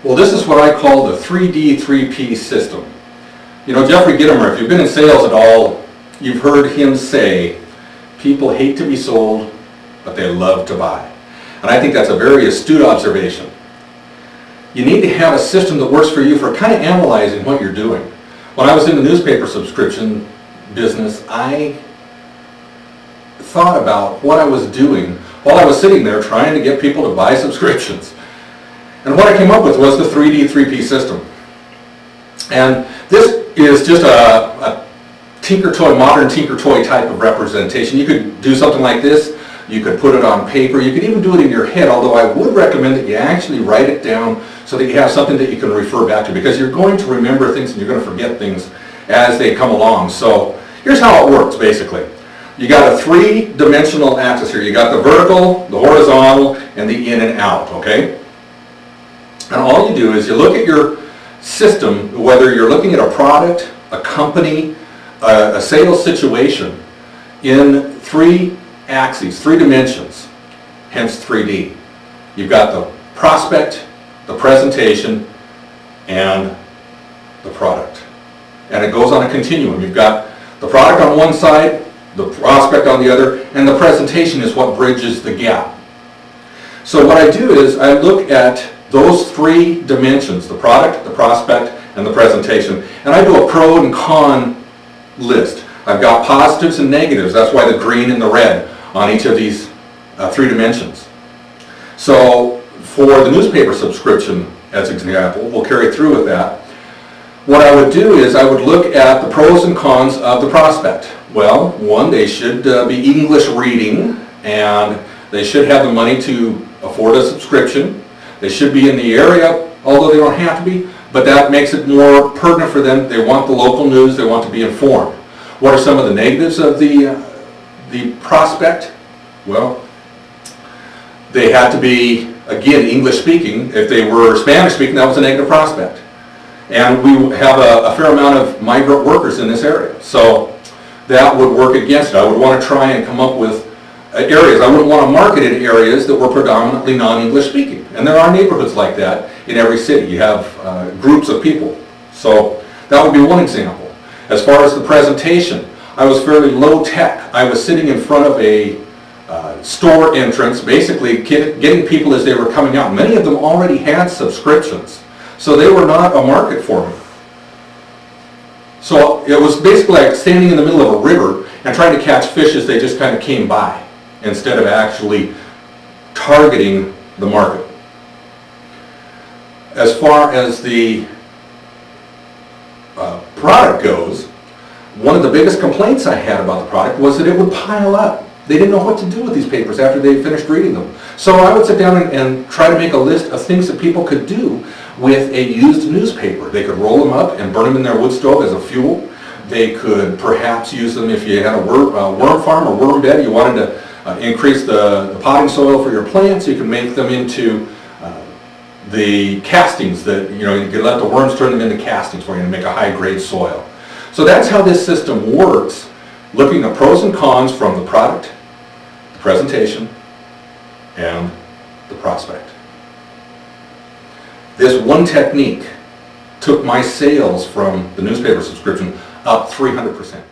Well, this is what I call the 3D 3P system. You know, Jeffrey Gitomer, if you've been in sales at all, you've heard him say, people hate to be sold, but they love to buy. And I think that's a very astute observation. You need to have a system that works for you for kind of analyzing what you're doing. When I was in the newspaper subscription business, I thought about what I was doing while I was sitting there trying to get people to buy subscriptions. And what I came up with was the 3D 3P system. And this is just a tinker toy, modern tinker toy type of representation. You could do something like this. You could put it on paper. You could even do it in your head, although I would recommend that you actually write it down so that you have something that you can refer back to, because you're going to remember things and you're going to forget things as they come along. So here's how it works, basically. You got a three-dimensional axis here. You got the vertical, the horizontal, and the in and out, okay? And all you do is you look at your system, whether you're looking at a product, a company, a sales situation, in three axes, three dimensions, hence 3D. You've got the prospect, the presentation, and the product. And it goes on a continuum. You've got the product on one side, the prospect on the other, and the presentation is what bridges the gap. So what I do is I look at those three dimensions, the product, the prospect, and the presentation, and I do a pro and con list. I've got positives and negatives. That's why the green and the red on each of these three dimensions. So for the newspaper subscription, as an example, we'll carry through with that. What I would do is I would look at the pros and cons of the prospect. Well, one, they should be English reading, and they should have the money to afford a subscription. They should be in the area, although they don't have to be, but that makes it more pertinent for them. They want the local news, they want to be informed. What are some of the negatives of the prospect? Well, they had to be, again, English speaking. If they were Spanish speaking, that was a negative prospect. And we have a fair amount of migrant workers in this area. So that would work against it. I would want to try and come up with areas. I wouldn't want to market in areas that were predominantly non-English speaking. And there are neighborhoods like that in every city. You have groups of people. So that would be one example. As far as the presentation, I was fairly low tech. I was sitting in front of a store entrance, basically getting people as they were coming out. Many of them already had subscriptions, so they were not a market for me. So it was basically like standing in the middle of a river and trying to catch fish as they just kind of came by, instead of actually targeting the market. As far as the product goes, one of the biggest complaints I had about the product was that it would pile up. They didn't know what to do with these papers after they finished reading them. So I would sit down and try to make a list of things that people could do with a used newspaper. They could roll them up and burn them in their wood stove as a fuel. They could perhaps use them if you had a worm farm or worm bed. You wanted to increase the potting soil for your plants. You can make them into the castings that, you could let the worms turn them into castings for you to make a high-grade soil. So that's how this system works, looking at pros and cons from the product, the presentation, and the prospect. This one technique took my sales from the newspaper subscription up 300%.